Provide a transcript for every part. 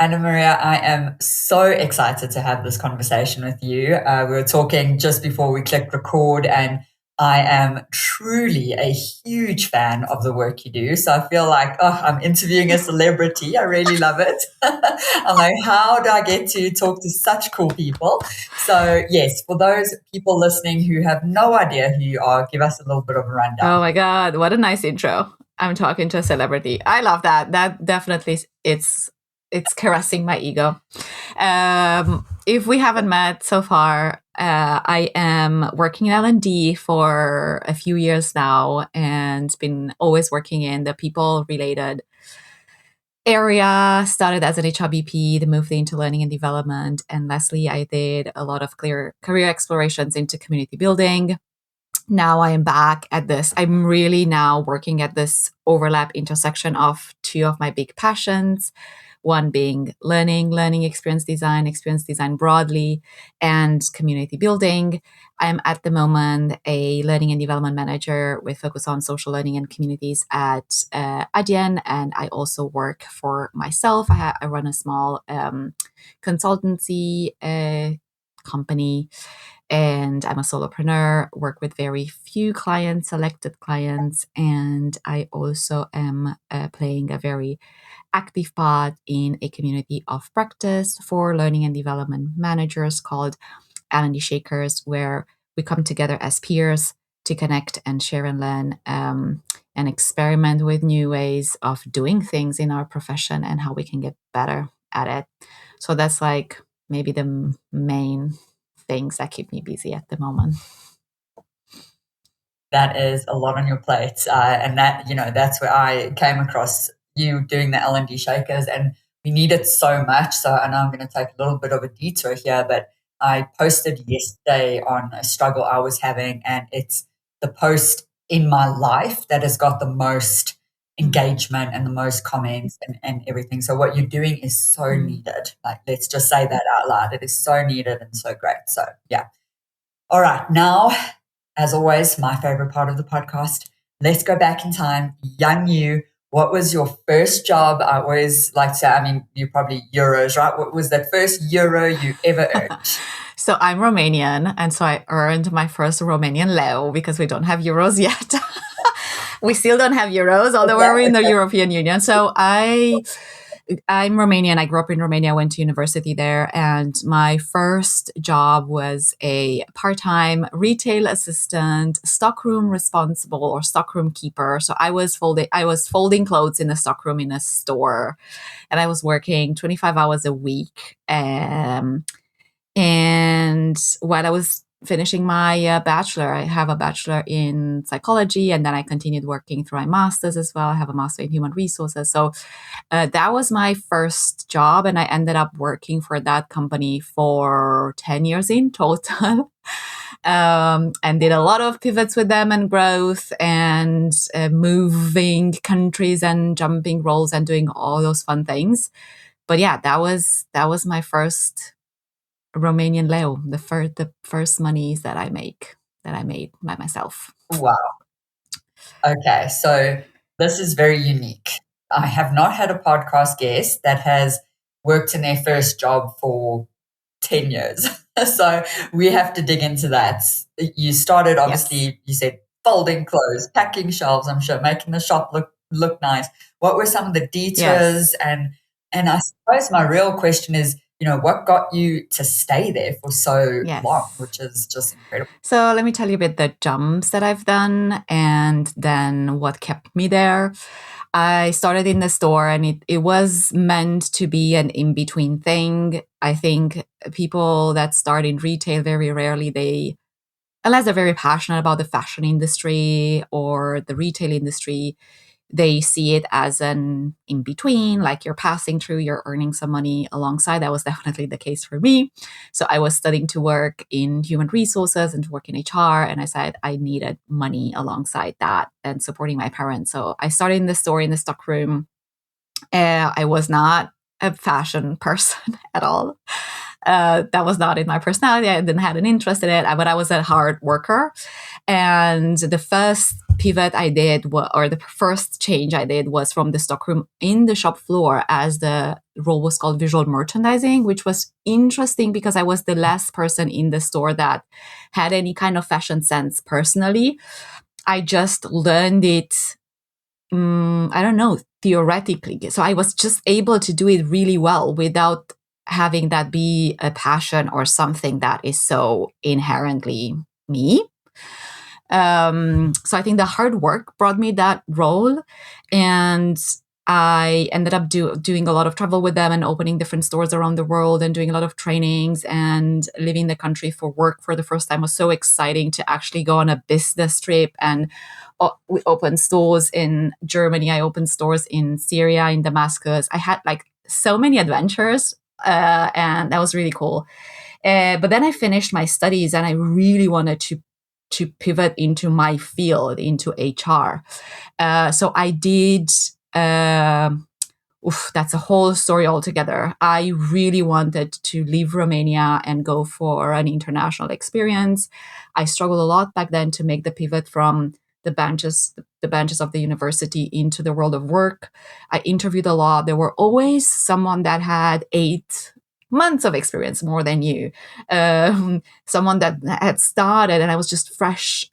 Anamaria, I am so excited to have this conversation with you. We were talking just before we clicked record, and I am truly a huge fan of the work you do. So I feel like, I'm interviewing a celebrity. I really love it. I'm like, how do I get to talk to such cool people? So, yes, for those people listening who have no idea who you are, give us a little bit of a rundown. Oh my God, what a nice intro. I'm talking to a celebrity. I love that. That definitely, it's caressing my ego. If we haven't met so far, I am working in L&D for a few years now and been always working in the people-related area. Started as an HRBP, then moved into learning and development. And lastly, I did a lot of career explorations into community building. Now I am back at this. I'm really now working at this overlap intersection of two of my big passions, one being learning experience design broadly, and community building. I'm at the moment a learning and development manager with focus on social learning and communities at Adyen, and I also work for myself. I run a small consultancy company, and I'm a solopreneur, work with very few clients, selected clients, and I also am playing a very active part in a community of practice for learning and development managers called L&D Shakers, where we come together as peers to connect and share and learn and experiment with new ways of doing things in our profession and how we can get better at it. So that's like maybe the main things that keep me busy at the moment. That is a lot on your plate. And that's where I came across you doing the L&D Shakers, and we need it so much. So I know I'm going to take a little bit of a detour here, but I posted yesterday on a struggle I was having, and it's the post in my life that has got the most engagement and the most comments and everything. So what you're doing is so needed. Like, let's just say that out loud. It is so needed and so great. So yeah. All right. Now, as always, my favorite part of the podcast. Let's go back in time. Young you, what was your first job? I always like to say, you probably euros, right? What was that first euro you ever earned? So I'm Romanian, and so I earned my first Romanian leu because we don't have euros yet. We still don't have euros, although we're in the European Union. So I'm Romanian. I grew up in Romania, went to university there, and my first job was a part-time retail assistant, stockroom responsible or stockroom keeper. So I was folding clothes in a stockroom in a store, and I was working 25 hours a week. And while I was finishing my bachelor, I have a bachelor in psychology, and then I continued working through my master's as well. I have a master in human resources. So that was my first job, and I ended up working for that company for 10 years in total. And did a lot of pivots with them and growth and moving countries and jumping roles and doing all those fun things. But yeah, that was my first Romanian leu, the first monies that I made by myself. Wow. Okay, so this is very unique. I have not had a podcast guest that has worked in their first job for 10 years. So we have to dig into that. You started, obviously, You said folding clothes, packing shelves, I'm sure, making the shop look nice. What were some of the detours? And I suppose my real question is, what got you to stay there for so long, which is just incredible. So let me tell you a bit the jumps that I've done and then what kept me there. I started in the store, and it was meant to be an in-between thing. I think people that start in retail, very rarely unless they're very passionate about the fashion industry or the retail industry, they see it as an in-between, like you're passing through, you're earning some money alongside. That was definitely the case for me. So I was studying to work in human resources and to work in HR, and I said I needed money alongside that and supporting my parents. So I started in the store, in the stockroom. I was not a fashion person at all. That was not in my personality. I didn't have an interest in it, but I was a hard worker. And the first pivot I did, or the first change I did, was from the stockroom in the shop floor, as the role was called visual merchandising, which was interesting because I was the last person in the store that had any kind of fashion sense personally. I just learned it, I don't know, theoretically. So I was just able to do it really well without having that be a passion or something that is so inherently me. So I think the hard work brought me that role, and I ended up doing a lot of travel with them and opening different stores around the world and doing a lot of trainings and leaving the country for work for the first time was so exciting to actually go on a business trip. And we opened stores in Germany. I opened stores in Syria, in Damascus. I had like so many adventures, and that was really cool. But then I finished my studies and I really wanted to pivot into my field, into HR. So I did, that's a whole story altogether. I really wanted to leave Romania and go for an international experience. I struggled a lot back then to make the pivot from the benches of the university into the world of work. I interviewed a lot. There were always someone that had 8 months of experience more than you, someone that had started, and I was just fresh.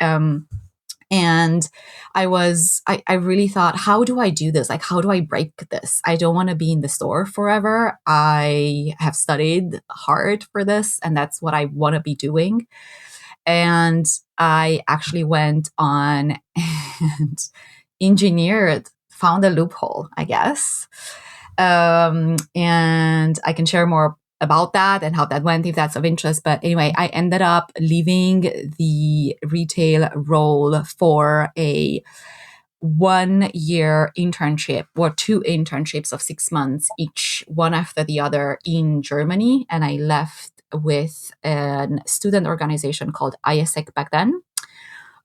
And I really thought, how do I do this? Like, how do I break this? I don't want to be in the store forever. I have studied hard for this, and that's what I want to be doing. And I actually went on and found a loophole, I guess. And I can share more about that and how that went if that's of interest. But anyway, I ended up leaving the retail role for a 1-year internship, or 2 internships of 6 months each, one after the other, in Germany. And I left with a student organization called ISEC back then.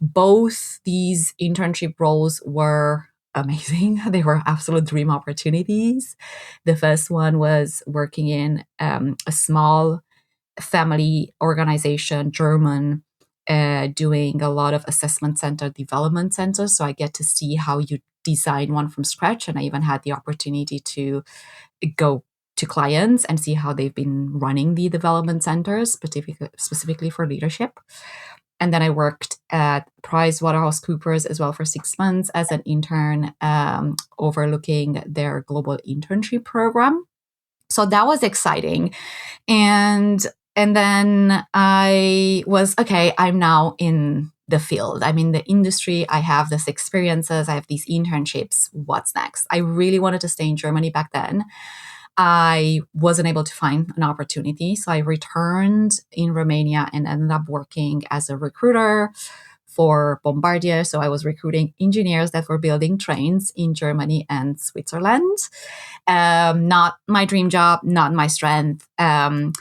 Both these internship roles were amazing. They were absolute dream opportunities. The first one was working in a small family organization, German, doing a lot of assessment center, development centers. So I get to see how you design one from scratch. And I even had the opportunity to go to clients and see how they've been running the development centers, specifically for leadership. And then I worked at PricewaterhouseCoopers as well for 6 months as an intern, overlooking their global internship program. So that was exciting. And then I was, okay, I'm now in the field. I'm in the industry. I have these experiences. I have these internships. What's next? I really wanted to stay in Germany back then. I wasn't able to find an opportunity. So I returned in Romania and ended up working as a recruiter for Bombardier. So I was recruiting engineers that were building trains in Germany and Switzerland. Not my dream job, not my strength. And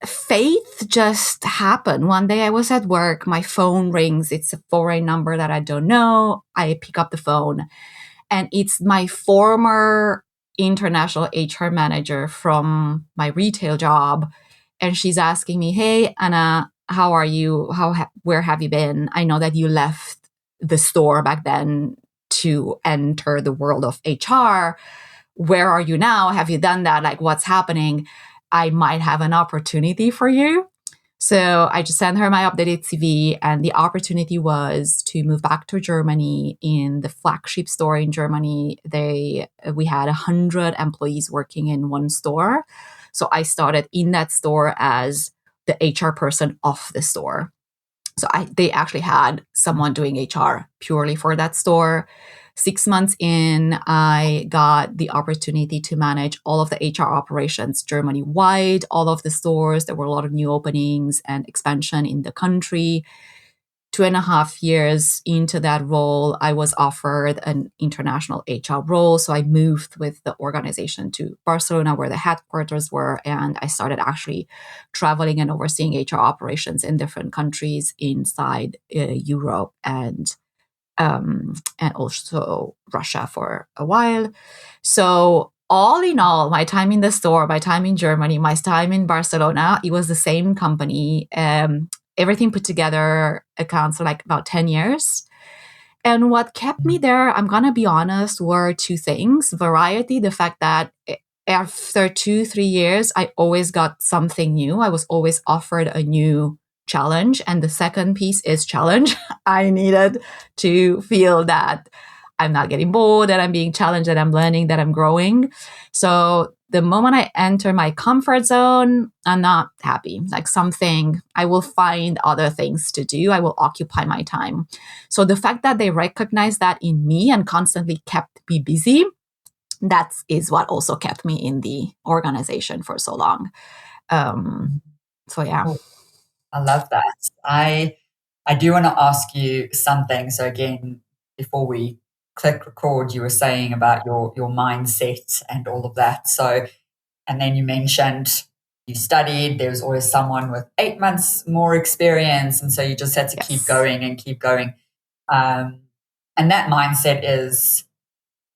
faith just happened. One day I was at work, my phone rings. It's a foreign number that I don't know. I pick up the phone, and it's my former international HR manager from my retail job. And she's asking me, "Hey, Anna, how are you? Where have you been? I know that you left the store back then to enter the world of HR. Where are you now? Have you done that? Like, what's happening? I might have an opportunity for you." So I just sent her my updated CV, and the opportunity was to move back to Germany. In the flagship store in Germany, we had 100 employees working in one store. So I started in that store as the HR person of the store. So they actually had someone doing HR purely for that store. 6 months in, I got the opportunity to manage all of the HR operations Germany-wide, all of the stores. There were a lot of new openings and expansion in the country. 2.5 years into that role, I was offered an international HR role. So I moved with the organization to Barcelona, where the headquarters were, and I started actually traveling and overseeing HR operations in different countries inside Europe and also Russia for a while. So all in all, my time in the store, my time in Germany, my time in Barcelona, it was the same company. Everything put together accounts for like about 10 years. And what kept me there, I'm going to be honest, were two things. Variety, the fact that after 2-3 years, I always got something new. I was always offered a new challenge. And the second piece is challenge. I needed to feel that I'm not getting bored, that I'm being challenged, that I'm learning, that I'm growing. So the moment I enter my comfort zone, I'm not happy. Like something, I will find other things to do. I will occupy my time. So the fact that they recognize that in me and constantly kept me busy, that is what also kept me in the organization for so long. So yeah. Oh, I love that. I do want to ask you something. So again, before we click record, you were saying about your mindset and all of that. So, and then you mentioned you studied, there was always someone with 8 months more experience. And so you just had to keep going and keep going. And that mindset is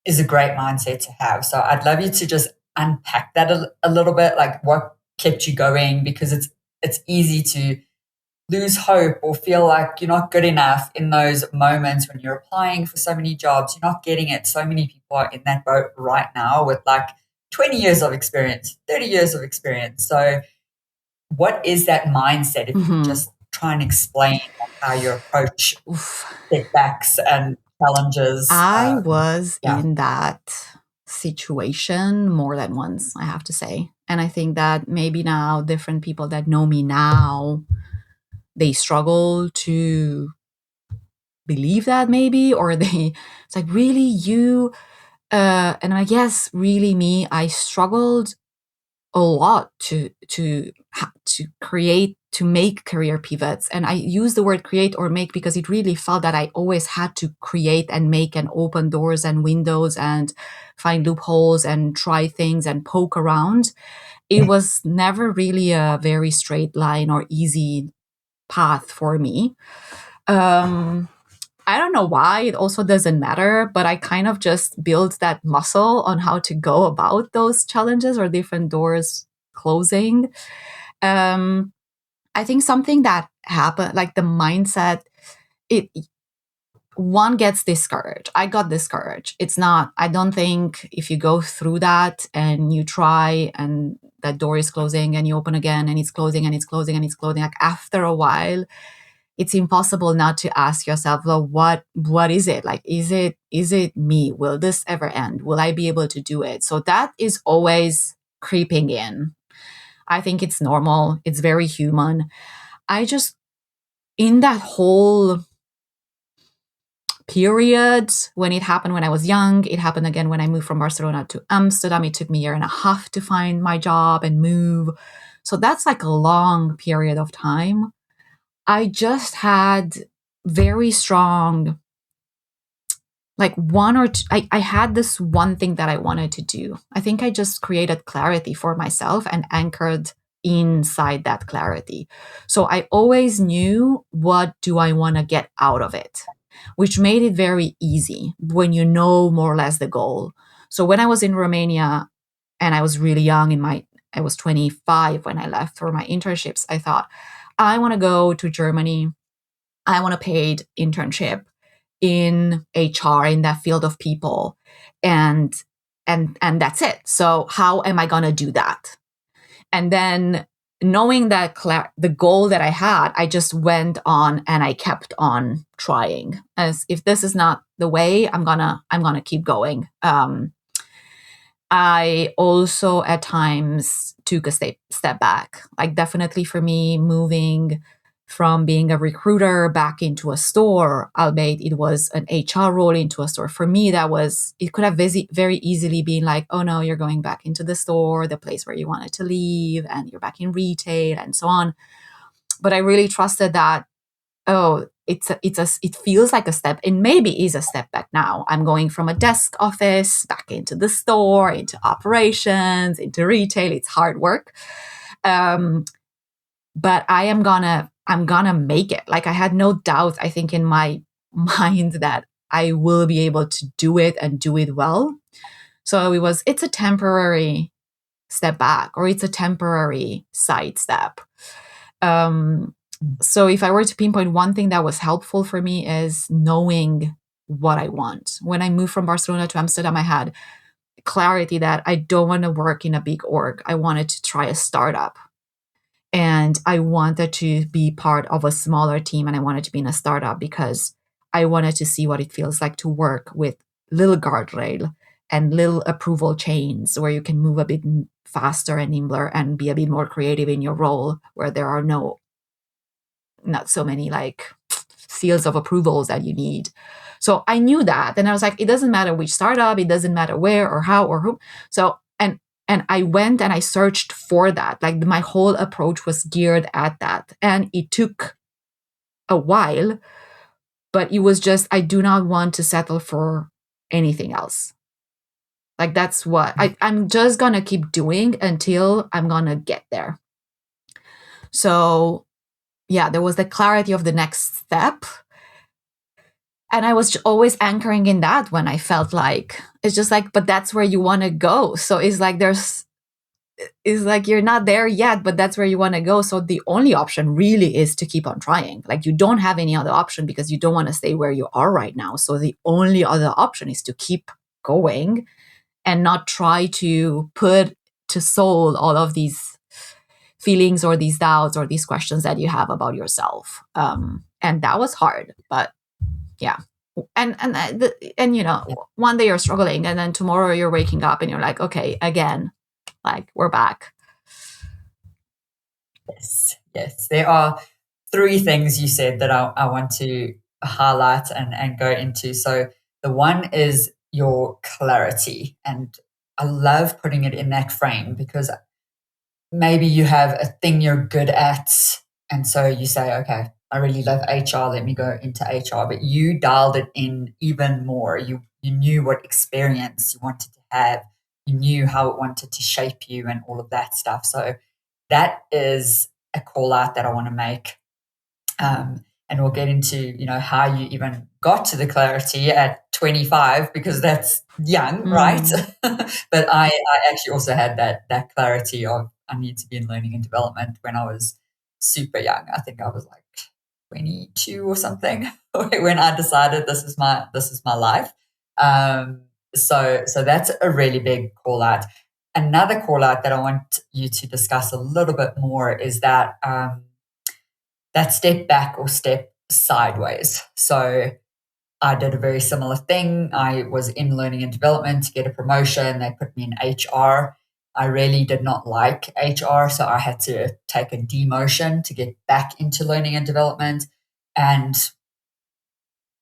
a great mindset to have. So I'd love you to just unpack that a little bit, like what kept you going, because it's easy to lose hope or feel like you're not good enough in those moments when you're applying for so many jobs, you're not getting it. So many people are in that boat right now with like 20 years of experience, 30 years of experience. So what is that mindset? If you could just try and explain how you approach setbacks and challenges. I was in that situation more than once, I have to say. And I think that maybe now different people that know me now, they struggle to believe that maybe, or it's like, really you, and I guess really me, I struggled a lot to create, to make career pivots. And I use the word create or make because it really felt that I always had to create and make and open doors and windows and find loopholes and try things and poke around. It was never really a very straight line or easy path for me. I don't know why, it also doesn't matter, but I kind of just built that muscle on how to go about those challenges or different doors closing. I think something that happened, like the mindset, one gets discouraged. I got discouraged. It's not, I don't think if you go through that and you try and that door is closing and you open again and it's closing and it's closing and it's closing, like after a while, it's impossible not to ask yourself, well, what is it? Like, is it me? Will this ever end? Will I be able to do it? So that is always creeping in. I think it's normal. It's very human. I just, in that whole period, when it happened when I was young, it happened again when I moved from Barcelona to Amsterdam. It took me a year and a half to find my job and move. So that's like a long period of time. I just had very strong, like one or two, I had this one thing that I wanted to do. I think I just created clarity for myself and anchored inside that clarity. So I always knew, what do I want to get out of it? Which made it very easy when you know more or less the goal. So when I was in Romania and I was really young, I was 25 when I left for my internships, I thought, I want to go to Germany. I want a paid internship in HR, in that field of people. And that's it. So how am I going to do that? And then knowing that the goal that I had, I just went on and I kept on trying. As if this is not the way, I'm gonna keep going. I also at times took a step back. Like definitely for me, moving from being a recruiter back into a store, albeit it was an HR role into a store. For me, it could have very easily been like, oh no, you're going back into the store, the place where you wanted to leave, and you're back in retail and so on. But I really trusted that, oh, it feels like a step, and maybe is a step back now. I'm going from a desk office back into the store, into operations, into retail. It's hard work. But I'm gonna make it. Like I had no doubt, I think, in my mind that I will be able to do it and do it well. So it's a temporary step back, or it's a temporary sidestep. So if I were to pinpoint one thing that was helpful for me is knowing what I want. When I moved from Barcelona to Amsterdam, I had clarity that I don't want to work in a big org. I wanted to try a startup. And I wanted to be part of a smaller team, and I wanted to be in a startup because I wanted to see what it feels like to work with little guardrail and little approval chains where you can move a bit faster and nimbler and be a bit more creative in your role, where there are not so many like seals of approvals that you need. So I knew that. And I was like, it doesn't matter which startup, it doesn't matter where or how or who. So, and I went and I searched for that. Like my whole approach was geared at that. And it took a while, but it was just, I do not want to settle for anything else. Like that's what I'm just going to keep doing until I'm going to get there. So yeah, there was the clarity of the next step. And I was always anchoring in that when I felt like, it's just like, but that's where you want to go. So it's like, you're not there yet, but that's where you want to go. So the only option really is to keep on trying. Like you don't have any other option because you don't want to stay where you are right now. So the only other option is to keep going and not try to put to soul all of these feelings or these doubts or these questions that you have about yourself. And that was hard, but yeah. And one day you're struggling and then tomorrow you're waking up and you're like, okay, again, like we're back. Yes. There are 3 things you said that I want to highlight and go into. So the one is your clarity. And I love putting it in that frame because maybe you have a thing you're good at. And so you say, okay, I really love HR. Let me go into HR. But you dialed it in even more. You knew what experience you wanted to have. You knew how it wanted to shape you and all of that stuff. So that is a call out that I want to make. And we'll get into, how you even got to the clarity at 25 because that's young, right? But I actually also had that clarity of I need to be in learning and development when I was super young. I think I was like 22 or something when I decided this is my life. So that's a really big call out. Another call out that I want you to discuss a little bit more is that that step back or step sideways. So I did a very similar thing. I was in learning and development to get a promotion. They put me in HR. I really did not like HR, so I had to take a demotion to get back into learning and development. And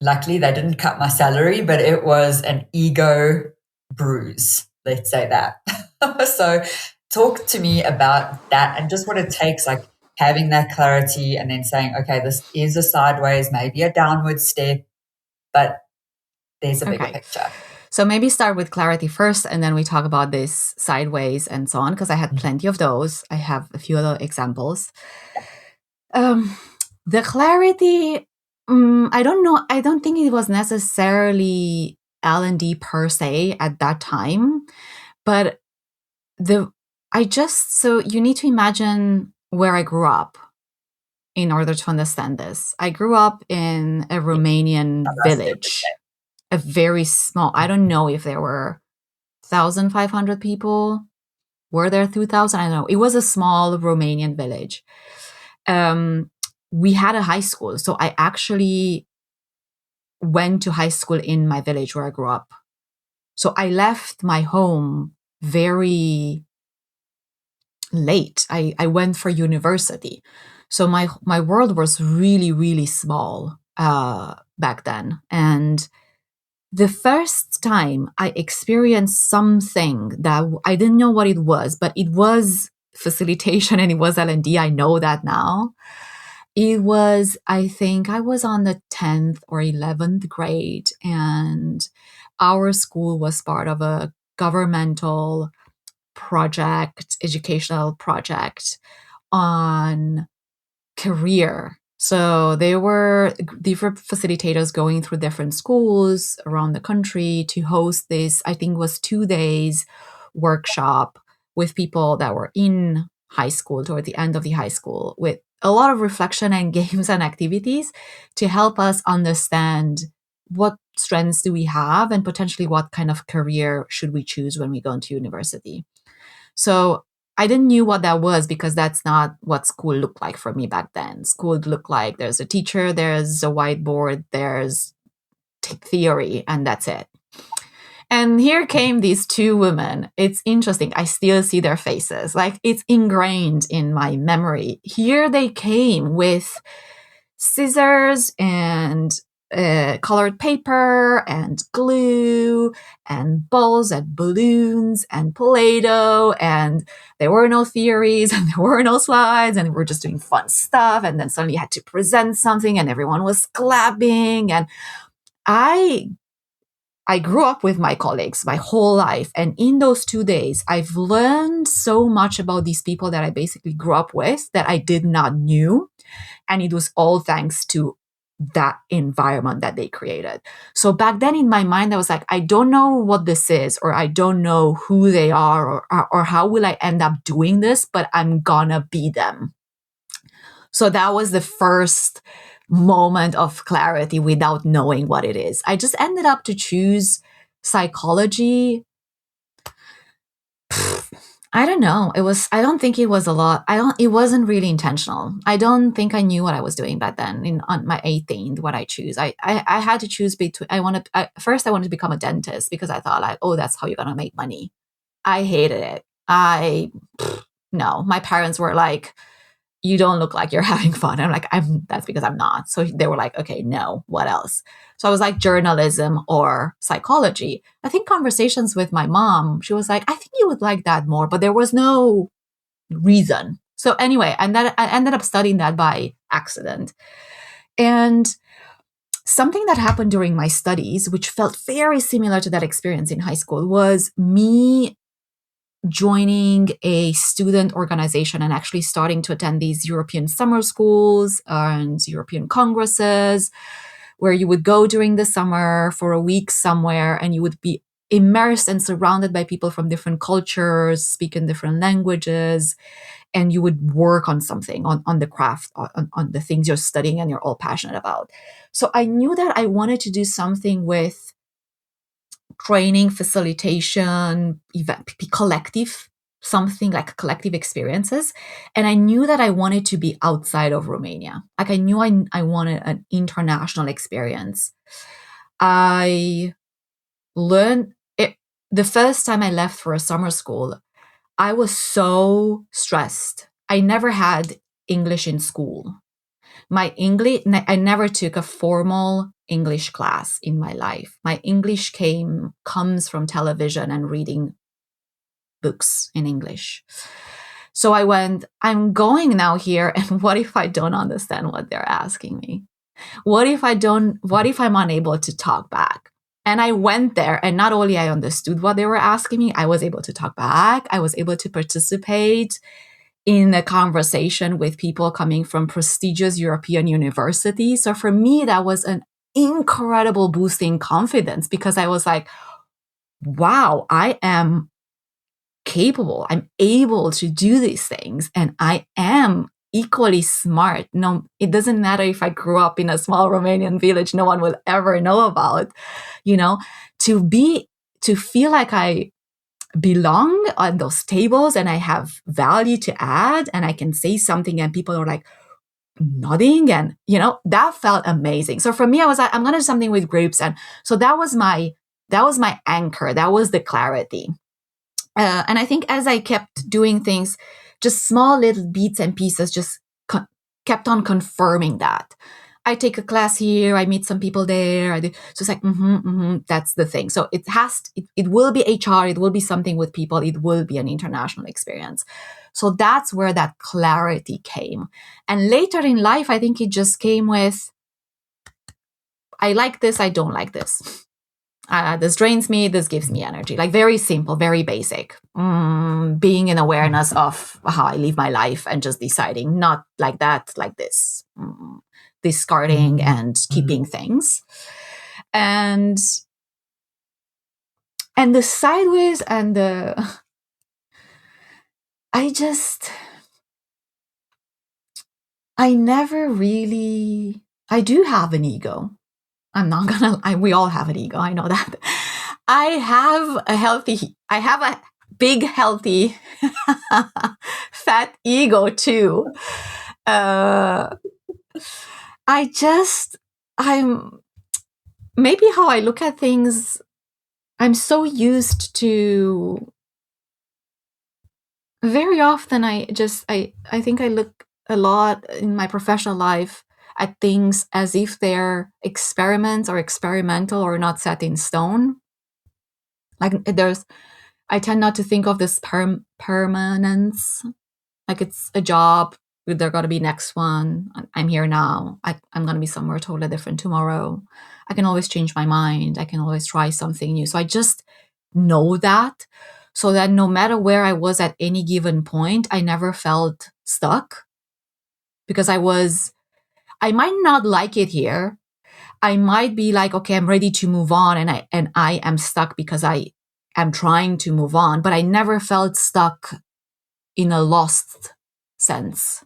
luckily, they didn't cut my salary, but it was an ego bruise, let's say that. So talk to me about that and just what it takes, like having that clarity and then saying, okay, this is a sideways, maybe a downward step, but there's a bigger picture. So maybe start with clarity first, and then we talk about this sideways and so on, because I had plenty of those. I have a few other examples. The clarity, I don't know. I don't think it was necessarily L&D per se at that time, but so you need to imagine where I grew up in order to understand this. I grew up in a Romanian village, a very small, I don't know if there were 1,500 people. Were there 2,000? I don't know. It was a small Romanian village. We had a high school. So I actually went to high school in my village where I grew up. So I left my home very late. I went for university. So my world was really, really small back then. And the first time I experienced something that I didn't know what it was, but it was facilitation and it was L&D. I know that now. It was, I think I was on the 10th or 11th grade, and our school was part of a governmental project, educational project on career So there were different facilitators going through different schools around the country to host this, I think it was 2 days workshop with people that were in high school, toward the end of the high school, with a lot of reflection and games and activities to help us understand what strengths do we have and potentially what kind of career should we choose when we go into university. So I didn't knew what that was because that's not what school looked like for me back then. School looked like there's a teacher, there's a whiteboard, there's theory, and that's it. And here came these 2 women. It's interesting. I still see their faces. Like, it's ingrained in my memory. Here they came with scissors and colored paper and glue and balls and balloons and Play-Doh, and there were no theories and there were no slides, and we were just doing fun stuff. And then suddenly you had to present something and everyone was clapping. And I grew up with my colleagues my whole life. And in those 2 days, I've learned so much about these people that I basically grew up with that I did not knew. And it was all thanks to that environment that they created. So back then in my mind, I was like, I don't know what this is, or I don't know who they are, or how will I end up doing this, but I'm gonna be them. So that was the first moment of clarity without knowing what it is. I just ended up to choose psychology. I don't know. I don't think it was a lot. It wasn't really intentional. I don't think I knew what I was doing back then on my 18th, what I choose. I had to choose between, first I wanted to become a dentist because I thought like, oh, that's how you're going to make money. I hated it. No, my parents were like, you don't look like you're having fun. I'm like, that's because I'm not. So they were like, okay, no, what else? So I was like, journalism or psychology. I think conversations with my mom, she was like, I think you would like that more, but there was no reason. So anyway, and then I ended up studying that by accident. And something that happened during my studies, which felt very similar to that experience in high school, was me joining a student organization and actually starting to attend these European summer schools and European congresses, where you would go during the summer for a week somewhere and you would be immersed and surrounded by people from different cultures, speaking different languages, and you would work on something, on the craft, on the things you're studying and you're all passionate about. So I knew that I wanted to do something with training, facilitation, event, collective, something like collective experiences. And I knew that I wanted to be outside of Romania. Like I knew I wanted an international experience. I learned it the first time I left for a summer school. I was so stressed. I never had English in school. My English, I never took a formal English class in my life. My English comes from television and reading books in English. So I went, I'm going now here, and what if I don't understand what they're asking me? What if I'm unable to talk back? And I went there, and not only I understood what they were asking me, I was able to talk back. I was able to participate in a conversation with people coming from prestigious European universities. So for me, that was an incredible boost in confidence because I was like, wow, I am capable. I'm able to do these things, and I am equally smart. No, it doesn't matter if I grew up in a small Romanian village no one will ever know about, to feel like I belong on those tables and I have value to add and I can say something and people are like nodding and, that felt amazing. So for me, I was like, I'm going to do something with groups. And so that was my anchor. That was the clarity. And I think as I kept doing things, just small little bits and pieces just kept on confirming that. I take a class here, I meet some people there. So it's like, that's the thing. So it will be HR, it will be something with people, it will be an international experience. So that's where that clarity came. And later in life, I think it just came with, I like this, I don't like this. This drains me, this gives me energy. Like very simple, very basic. Being in awareness of how I live my life and just deciding not like that, like this. discarding and keeping things. And the sideways and the I never really, I do have an ego. I'm not gonna, we all have an ego. I know that. I have a big, healthy, fat ego too. Maybe how I look at things, I'm so used to, very often I think I look a lot in my professional life at things as if they're experiments or experimental or not set in stone. Like I tend not to think of this permanence, like it's a job, there got to be next one. I'm here now. I'm going to be somewhere totally different tomorrow. I can always change my mind. I can always try something new. So I just know that, so that no matter where I was at any given point, I never felt stuck, because I might not like it here. I might be like, okay, I'm ready to move on, and I am stuck because I am trying to move on, but I never felt stuck in a lost sense.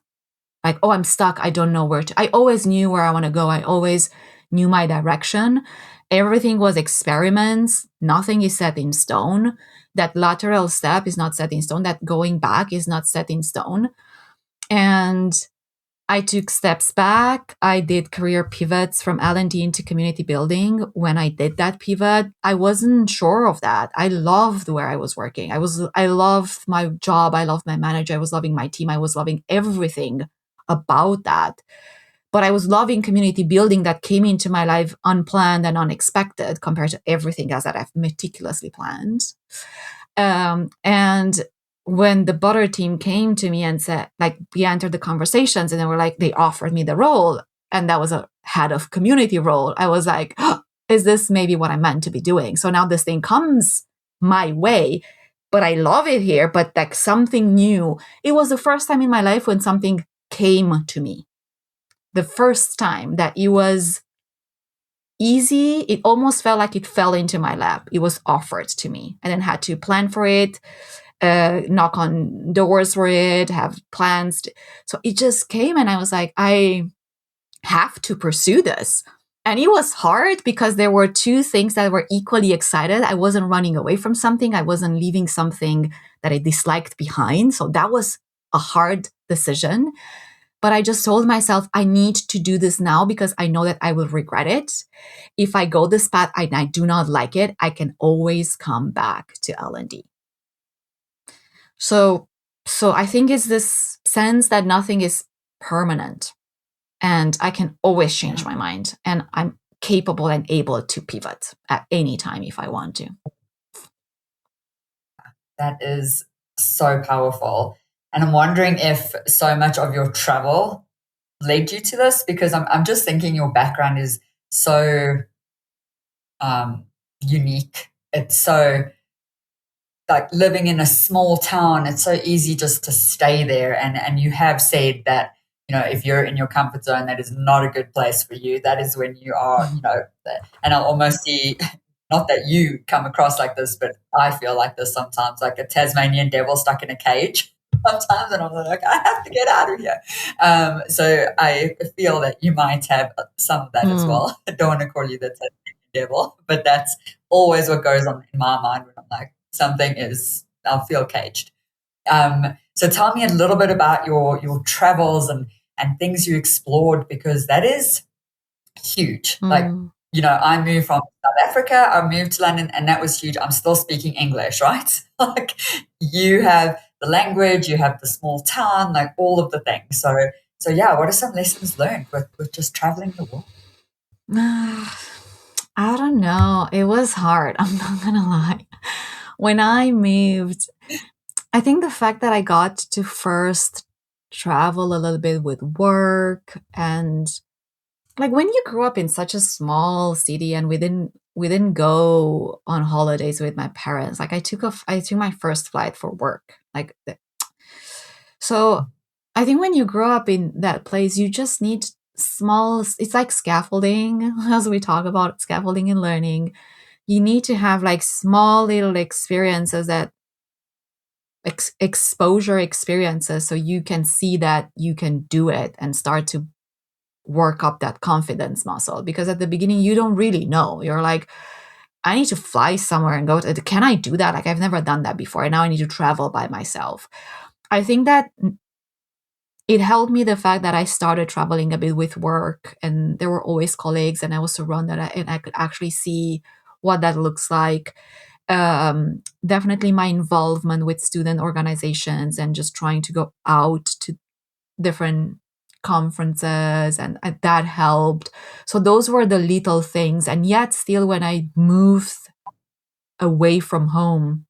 Like, oh, I'm stuck. I don't know where to. I always knew where I want to go. I always knew my direction. Everything was experiments. Nothing is set in stone. That lateral step is not set in stone. That going back is not set in stone. And I took steps back. I did career pivots from L&D into community building. When I did that pivot, I wasn't sure of that. I loved where I was working. I loved my job. I loved my manager. I was loving my team. I was loving everything about that. But I was loving community building that came into my life unplanned and unexpected compared to everything else that I've meticulously planned. And when the butter team came to me and said, like, we entered the conversations and they were like, they offered me the role, and that was a head of community role. I was like, oh, is this maybe what I'm meant to be doing? So now this thing comes my way, but I love it here, but like something new. It was the first time in my life when something came to me. The first time that it was easy, it almost felt like it fell into my lap. It was offered to me. I then had to plan for it, knock on doors for it, have plans. So it just came, and I was like, I have to pursue this. And it was hard because there were two things that were equally excited. I wasn't running away from something. I wasn't leaving something that I disliked behind. So that was a hard decision. But I just told myself, I need to do this now because I know that I will regret it. If I go this path and I do not like it, I can always come back to L&D. So I think it's this sense that nothing is permanent, and I can always change my mind, and I'm capable and able to pivot at any time if I want to. That is so powerful. And I'm wondering if so much of your travel led you to this, because I'm just thinking your background is so unique. It's so, like, living in a small town, it's so easy just to stay there. And you have said that, you know, if you're in your comfort zone, that is not a good place for you. That is when you are, you know, and I'll almost see, not that you come across like this, but I feel like this sometimes, like a Tasmanian devil stuck in a cage sometimes, and I'm like, I have to get out of here. So I feel that you might have some of that as well. I don't want to call you the Tasmanian devil, but that's always what goes on in my mind when I'm like, I feel caged. So tell me a little bit about your travels and things you explored, because that is huge. Like, you know, I moved from South Africa, I moved to London, and that was huge. I'm still speaking English, right? Like, you have the language, you have the small town, like all of the things. So yeah, what are some lessons learned with just traveling the world? I don't know. It was hard. I'm not going to lie. When I moved, I think the fact that I got to first travel a little bit with work, and like when you grew up in such a small city and we didn't go on holidays with my parents. Like I took my first flight for work. So I think when you grow up in that place, you just need small, it's like scaffolding, as we talk about scaffolding in learning. You need to have like small little experiences that exposure experiences, so you can see that you can do it and start to work up that confidence muscle. Because at the beginning, you don't really know. You're like, I need to fly somewhere and can I do that? Like, I've never done that before. And now I need to travel by myself. I think that it helped me, the fact that I started traveling a bit with work, and there were always colleagues, and I was surrounded, and I could actually see what that looks like. Definitely my involvement with student organizations and just trying to go out to different conferences, and that helped. So those were the little things. And yet still, when I moved away from home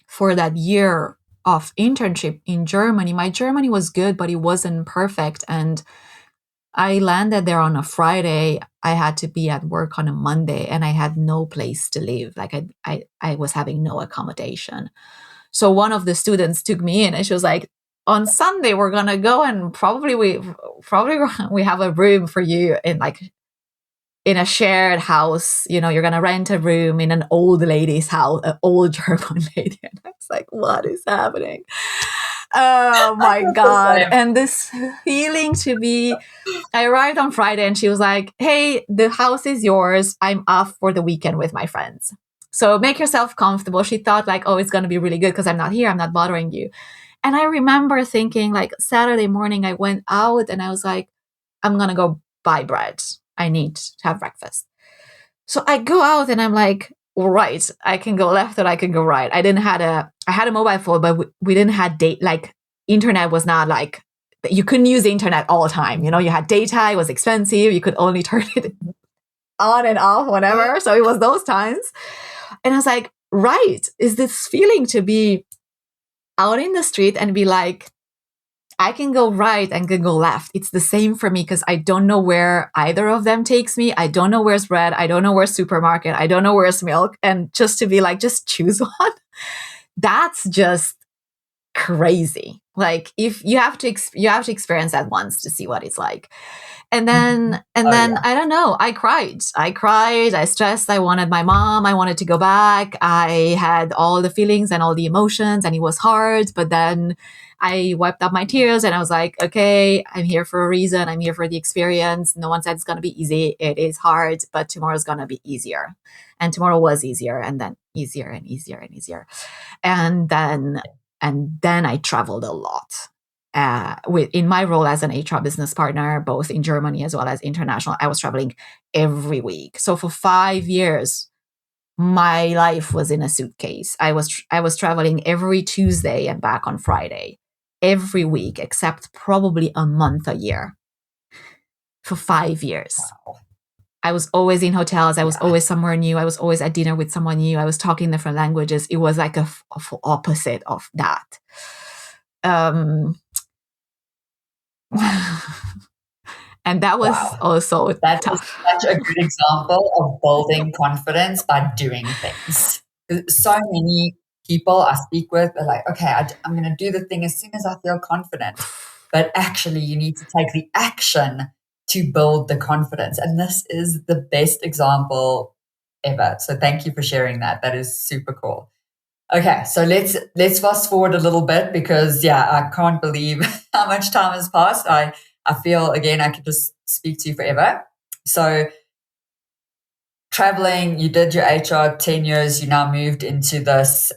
for that year of internship in Germany, my Germany was good, but it wasn't perfect. And I landed there on a Friday. I had to be at work on a Monday, and I had no place to live. Like, I was having no accommodation. So one of the students took me in, and she was like, on Sunday, we're going to go, and probably we have a room for you in a shared house. You're going to rent a room in an old lady's house, an old German lady. And I was like, what is happening? Oh my God. And this feeling to be, I arrived on Friday, and she was like, hey, the house is yours. I'm off for the weekend with my friends. So make yourself comfortable. She thought like, oh, it's going to be really good because I'm not here. I'm not bothering you. And I remember thinking, like, Saturday morning, I went out and I was like, I'm going to go buy bread. I need to have breakfast. So I go out and I'm like, right, I can go left or I can go right. I had a mobile phone, but we didn't have internet was not like, you couldn't use the internet all the time. You had data, it was expensive. You could only turn it on and off whenever. So it was those times. And I was like, right, is this feeling to be out in the street and be like, I can go right and can go left. It's the same for me because I don't know where either of them takes me. I don't know where's bread. I don't know where's supermarket. I don't know where's milk. And just to be like, just choose one. That's just crazy. Like, if you have to experience that once to see what it's like. And then I don't know, I cried, I stressed, I wanted my mom, I wanted to go back. I had all the feelings and all the emotions, and it was hard, but then I wiped up my tears and I was like, okay, I'm here for a reason. I'm here for the experience. No one said it's going to be easy. It is hard, but tomorrow's going to be easier. And tomorrow was easier, and then easier and easier and easier. And then I traveled a lot. In my role as an HR business partner, both in Germany as well as international, I was traveling every week. So for 5 years, my life was in a suitcase. I was traveling every Tuesday and back on Friday, every week, except probably a month a year for 5 years. Wow. I was always in hotels. I was always somewhere new. I was always at dinner with someone new. I was talking different languages. It was like a opposite of that. And that was also that tough. Is such a good example of building confidence by doing things. So many people I speak with are like, okay, I'm going to do the thing as soon as I feel confident. But actually, you need to take the action to build the confidence. And this is the best example ever. So thank you for sharing that. That is super cool. Okay, so let's fast forward a little bit because I can't believe how much time has passed. I feel again I could just speak to you forever. So traveling, you did your HR 10 years. You now moved into this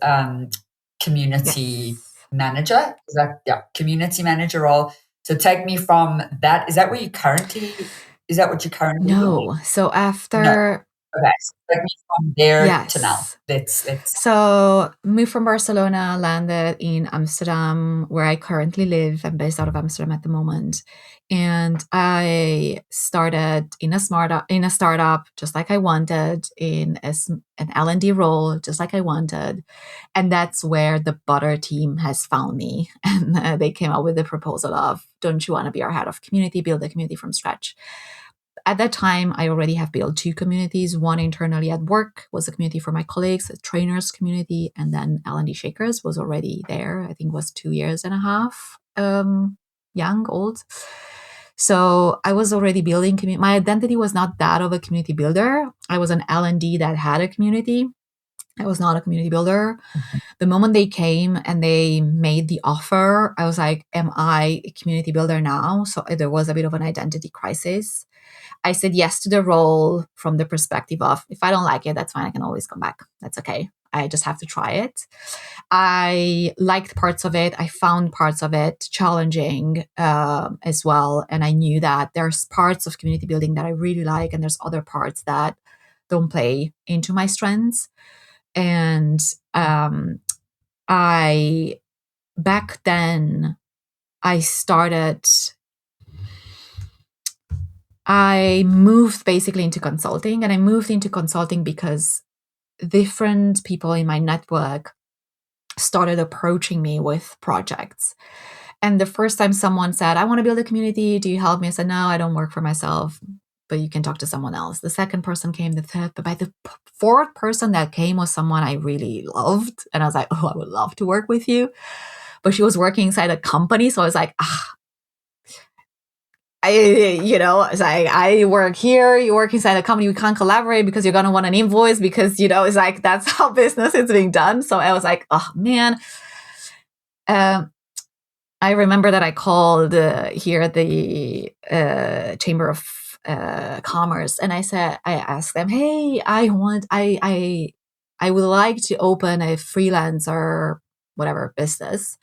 community manager. Is that community manager role? So take me from that. Is that what you currently doing? So after. No. Okay, so take me from there to now. Let's. So moved from Barcelona, landed in Amsterdam, where I currently live. I'm based out of Amsterdam at the moment, and I started in a startup, just like I wanted, in an L&D role, just like I wanted, and that's where the Butter team has found me, and they came up with the proposal of, "Don't you want to be our head of community? Build a community from scratch." At that time, I already have built 2 communities. One internally at work was a community for my colleagues, a trainers community, and then L&D Shakers was already there. I think it was 2.5 years, old. So I was already building community. My identity was not that of a community builder. I was an L&D that had a community. I was not a community builder. The moment they came and they made the offer, I was like, am I a community builder now? So there was a bit of an identity crisis. I said yes to the role from the perspective of, if I don't like it, that's fine. I can always come back. That's okay. I just have to try it. I liked parts of it. I found parts of it challenging as well. And I knew that there's parts of community building that I really like, and there's other parts that don't play into my strengths. And I, back then, I moved basically into consulting, and I moved into consulting because different people in my network started approaching me with projects. And the first time someone said, I want to build a community, do you help me? I said, no, I don't work for myself, but you can talk to someone else. The second person came, the third, but by the fourth person that came was someone I really loved. And I was like, oh, I would love to work with you. But she was working inside a company. So I was like, it's like, I work here, you work inside a company, we can't collaborate because you're going to want an invoice because, it's like, that's how business is being done. So I was like, oh man. I remember that I called here at the Chamber of Commerce, and I asked them, hey, I would like to open a freelancer, whatever business.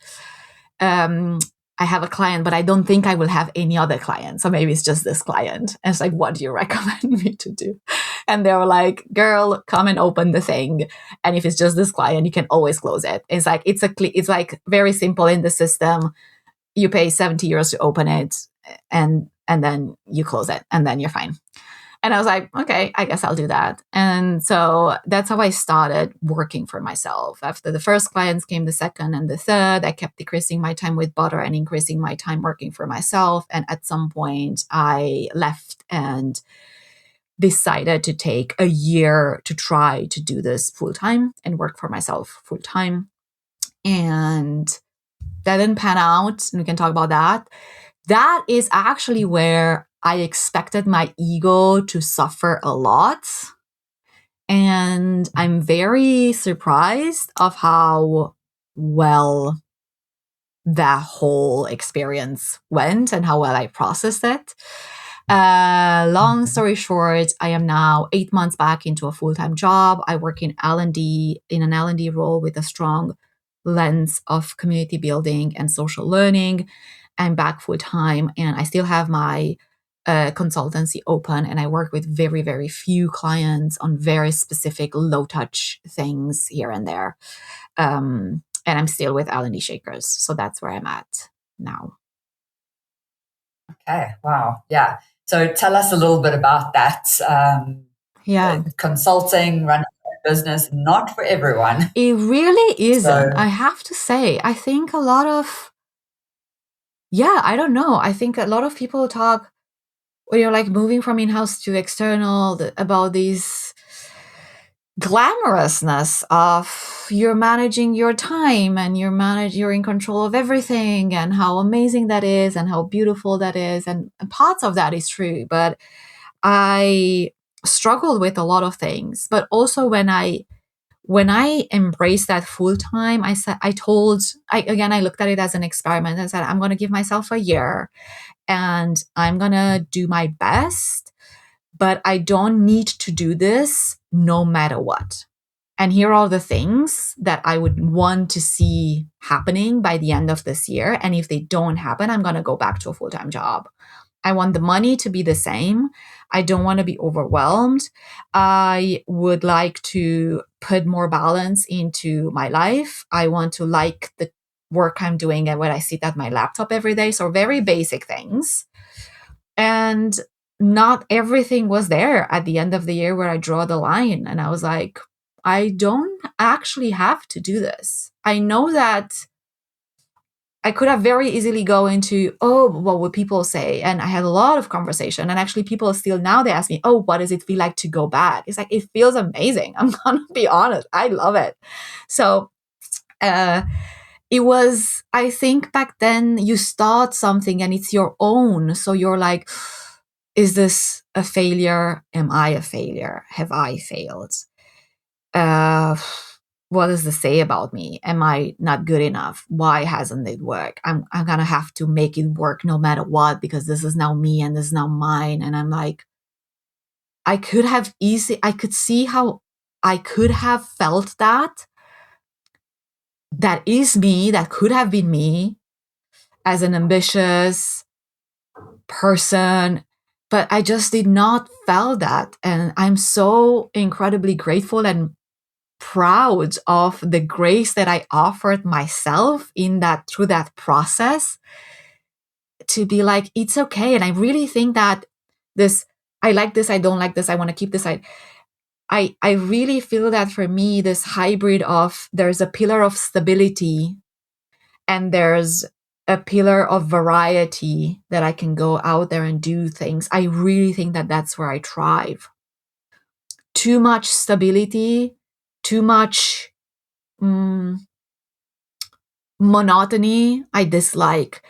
I have a client, but I don't think I will have any other client. So maybe it's just this client. And it's like, what do you recommend me to do? And they were like, girl, come and open the thing. And if it's just this client, you can always close it. It's like, it's like very simple in the system. You pay 70 euros to open it, and then you close it, and then you're fine. And I was like, okay, I guess I'll do that. And so that's how I started working for myself. After the first clients came the second and the third. I kept decreasing my time with Butter and increasing my time working for myself. And at some point, I left and decided to take a year to try to do this full time and work for myself full time. And that didn't pan out, and we can talk about that. That is actually where I expected my ego to suffer a lot. And I'm very surprised of how well that whole experience went and how well I processed it. Long story short, I am now 8 months back into a full-time job. I work in L&D, in an L&D role with a strong lens of community building and social learning. I'm back full-time, and I still have my consultancy open, and I work with very, very few clients on very specific low-touch things here and there. And I'm still with L&D Shakers. So that's where I'm at now. Okay. Wow. Yeah. So tell us a little bit about that. Consulting, running a business, not for everyone. It really isn't. I have to say, I think a lot of, I don't know. I think a lot of people talk when you're like moving from in-house to external about these glamorousness of you're managing your time and you're in control of everything, and how amazing that is and how beautiful that is. And parts of that is true, but I struggled with a lot of things. But also when I embraced that full time, I looked at it as an experiment. I said, I'm going to give myself a year and I'm going to do my best, but I don't need to do this no matter what. And here are the things that I would want to see happening by the end of this year. And if they don't happen, I'm going to go back to a full-time job. I want the money to be the same. I don't want to be overwhelmed. I would like to put more balance into my life. I want to like the work I'm doing and when I sit at my laptop every day. So very basic things. And not everything was there at the end of the year where I draw the line. And I was like, I don't actually have to do this. I know that I could have very easily go into, what would people say? And I had a lot of conversation. And actually people still now, they ask me, what does it feel like to go back? It's like, it feels amazing. I'm going to be honest. I love it. So it was, I think back then you start something and it's your own. So you're like, is this a failure? Am I a failure? Have I failed? What does this say about me? Am I not good enough? Why hasn't it worked? I'm gonna have to make it work no matter what, because this is now me and this is now mine. And I'm like, I could see how I could have felt that. That is me, that could have been me as an ambitious person, but I just did not feel that. And I'm so incredibly grateful and proud of the grace that I offered myself through that process, to be like, it's okay. And I really think that I like this, I don't like this, I want to keep this. I really feel that for me, this hybrid of, there's a pillar of stability and there's a pillar of variety that I can go out there and do things. I really think that that's where I thrive. Too much stability, too much monotony, I dislike.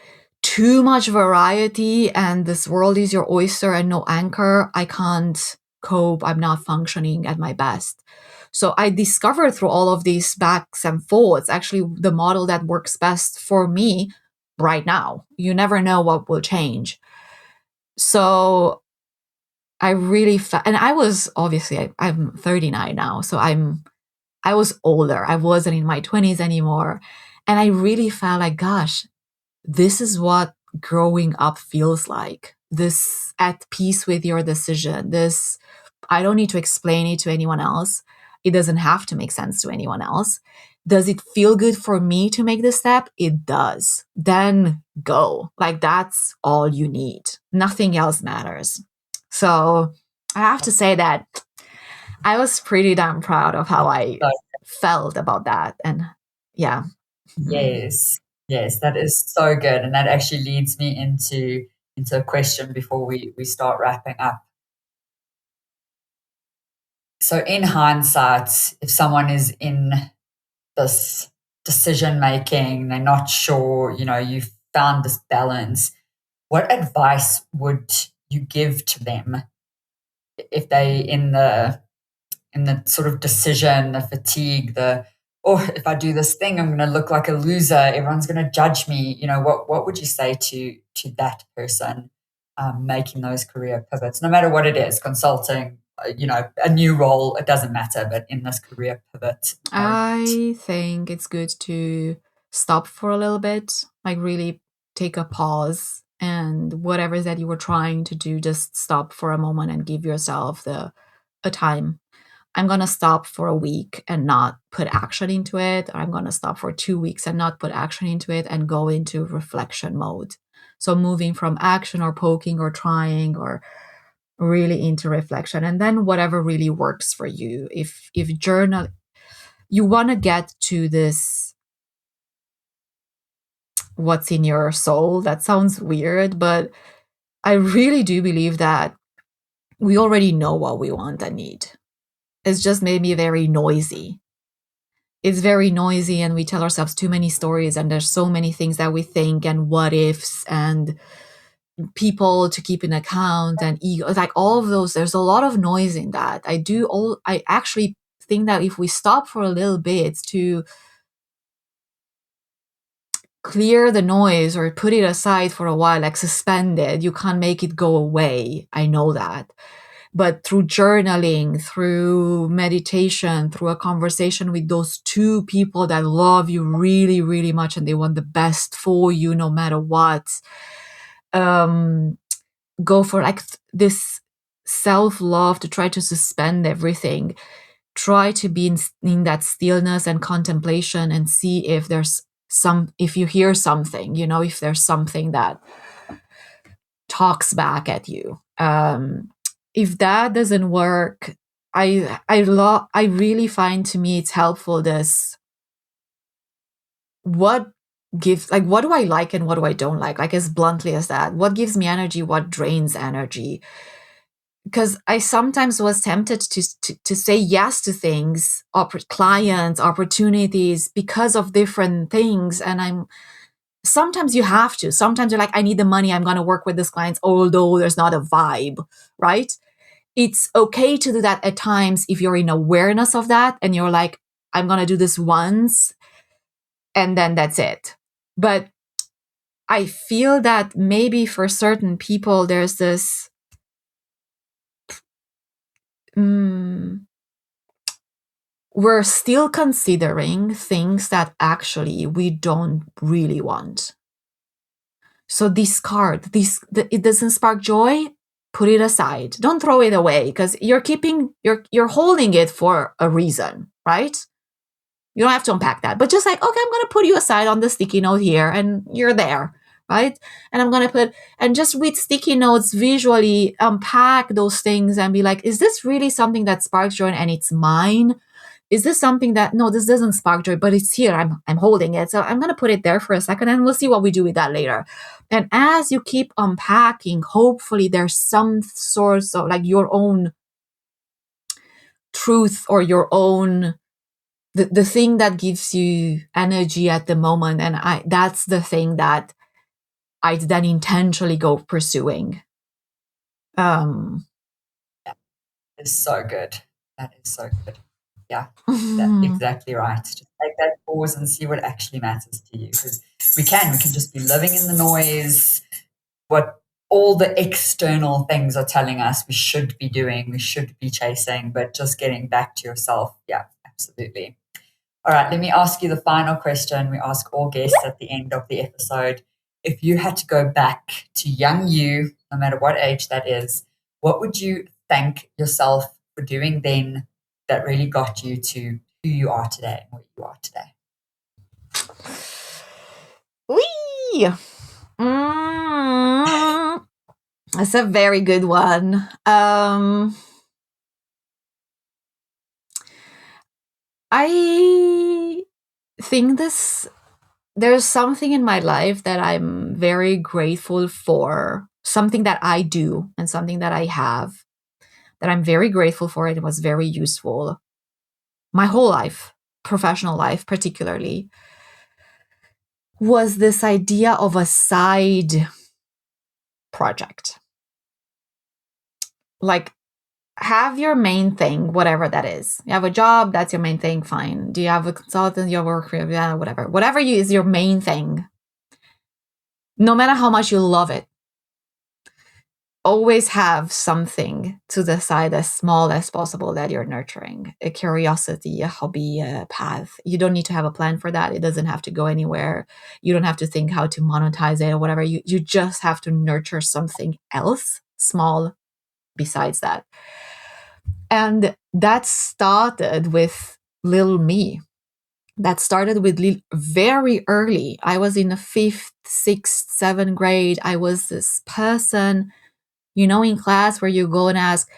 Too much variety and this world is your oyster and no anchor, I can't cope. I'm not functioning at my best. So I discovered through all of these backs and forwards, actually the model that works best for me right now. You never know what will change. So I really and I was obviously, I'm 39 now, so I was older. I wasn't in my 20s anymore. And I really felt like, gosh, this is what growing up feels like. This at peace with your decision. This, I don't need to explain it to anyone else. It doesn't have to make sense to anyone else. Does it feel good for me to make this step? It does. Then go. Like, that's all you need. Nothing else matters. So I have to say that I was pretty damn proud of how I felt about that. And yeah. Yes, yes, that is so good. And that actually leads me into a question before we start wrapping up. So in hindsight, if someone is in this decision making, they're not sure, you've found this balance, what advice would you give to them if they in the sort of decision, the fatigue, if I do this thing, I'm going to look like a loser. Everyone's going to judge me. What would you say to that person making those career pivots, no matter what it is, consulting, a new role, it doesn't matter, but in this career pivot moment? I think it's good to stop for a little bit, like really take a pause, and whatever that you were trying to do, just stop for a moment and give yourself a time. I'm going to stop for a week and not put action into it. Or I'm going to stop for 2 weeks and not put action into it and go into reflection mode. So moving from action or poking or trying or really into reflection, and then whatever really works for you. If journal, you want to get to this, what's in your soul. That sounds weird, but I really do believe that we already know what we want and need. It's just maybe very noisy. It's very noisy and we tell ourselves too many stories, and there's so many things that we think and what ifs and people to keep in account and ego, like all of those. There's a lot of noise in that. I actually think that if we stop for a little bit to clear the noise or put it aside for a while, like suspend it, you can't make it go away. I know that. But through journaling, through meditation, through a conversation with those two people that love you really, really much and they want the best for you no matter what, go for like this self-love, to try to suspend everything. Try to be in that stillness and contemplation and see if if you hear something, if there's something that talks back at you. If that doesn't work, I really find, to me, it's helpful what do I like and what do I don't like as bluntly as that. What gives me energy, what drains energy. because I sometimes was tempted to say yes to things, clients, opportunities, because of different things. And sometimes you have to. Sometimes you're like, I need the money. I'm going to work with this client, although there's not a vibe, right? It's okay to do that at times if you're in awareness of that and you're like, I'm going to do this once and then that's it. But I feel that maybe for certain people, there's this we're still considering things that actually we don't really want. So discard this. It doesn't spark joy. Put it aside. Don't throw it away because you're holding it for a reason, right? You don't have to unpack that, but just like, okay, I'm going to put you aside on the sticky note here and you're there, right? And I'm going to and just with sticky notes, visually unpack those things and be like, is this really something that sparks joy and it's mine? Is this something that, no, this doesn't spark joy, but it's here. I'm holding it. So I'm going to put it there for a second and we'll see what we do with that later. And as you keep unpacking, hopefully there's some source of like your own truth or your own the thing that gives you energy at the moment. And that's the thing that I then intentionally go pursuing. Yeah, it's so good. That is so good. Yeah, that's exactly right. Just take that pause and see what actually matters to you. Because we can just be living in the noise, what all the external things are telling us we should be doing, we should be chasing, but just getting back to yourself. Yeah, absolutely. All right, let me ask you the final question we ask all guests at the end of the episode. If you had to go back to young you, no matter what age that is, what would you thank yourself for doing then that really got you to who you are today and where you are today? Whee! That's a very good one. I think there's something in my life that I'm very grateful for, something that I do and something that I have that I'm very grateful for. It was very useful. My whole life, professional life particularly, was this idea of a side project. Like, have your main thing, whatever that is. You have a job, that's your main thing, fine. Do you have a consultant, you work, yeah, whatever. Whatever is your main thing, no matter how much you love it, always have something to the side as small as possible that you're nurturing. A curiosity, a hobby, a path. You don't need to have a plan for that. It doesn't have to go anywhere. You don't have to think how to monetize it or whatever. You just have to nurture something else small besides that. And that started with little me. That started with very early. I was in the 5th, 6th, 7th grade. I was this person, in class where you go and ask,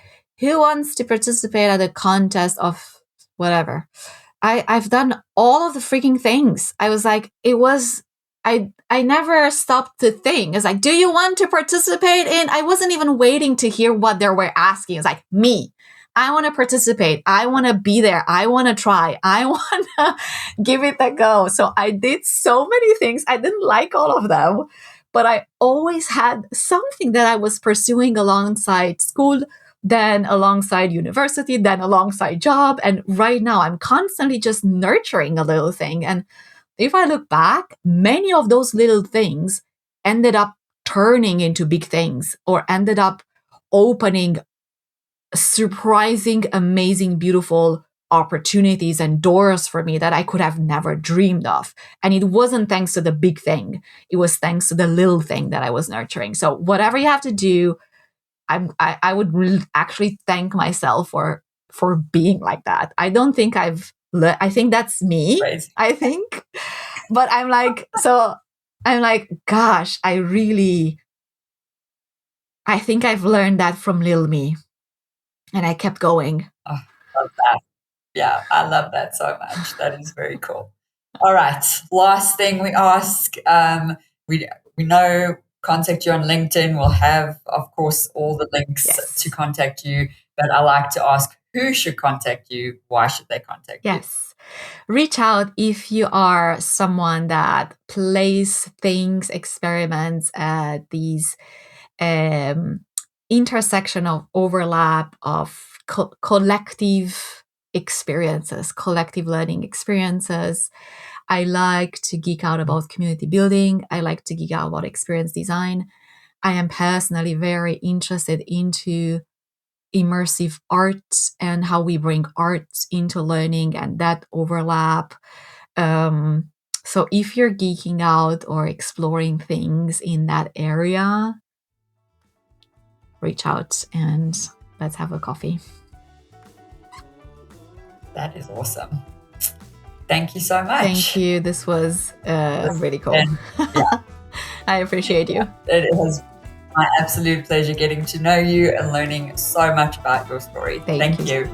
who wants to participate at a contest of whatever? I've done all of the freaking things. I was like, I never stopped to think. It's like, do you want to participate in? I wasn't even waiting to hear what they were asking. It's like, me. I want to participate. I want to be there. I want to try. I want to give it a go. So I did so many things. I didn't like all of them, but I always had something that I was pursuing alongside school, then alongside university, then alongside job. And right now I'm constantly just nurturing a little thing. And if I look back, many of those little things ended up turning into big things or ended up opening surprising, amazing, beautiful opportunities and doors for me that I could have never dreamed of. And it wasn't thanks to the big thing. It was thanks to the little thing that I was nurturing. So whatever you have to do, I would actually thank myself for being like that. I don't think I think that's me. Crazy. I think, but I'm like, gosh, I think I've learned that from little me. And I kept going. Oh, I love that. Yeah, I love that so much. That is very cool. All right. Last thing we ask, we know contact you on LinkedIn. We'll have, of course, all the links to contact you. But I like to ask, who should contact you? Why should they contact you? Yes. Reach out if you are someone that plays things, experiments at these intersection of overlap of collective experiences, collective learning experiences. I like to geek out about community building. I like to geek out about experience design. I am personally very interested into immersive art and how we bring art into learning and that overlap. So if you're geeking out or exploring things in that area, reach out and let's have a coffee. That is awesome. Thank you so much. Thank you. This was really cool. I appreciate you. It was my absolute pleasure getting to know you and learning so much about your story. Thank you.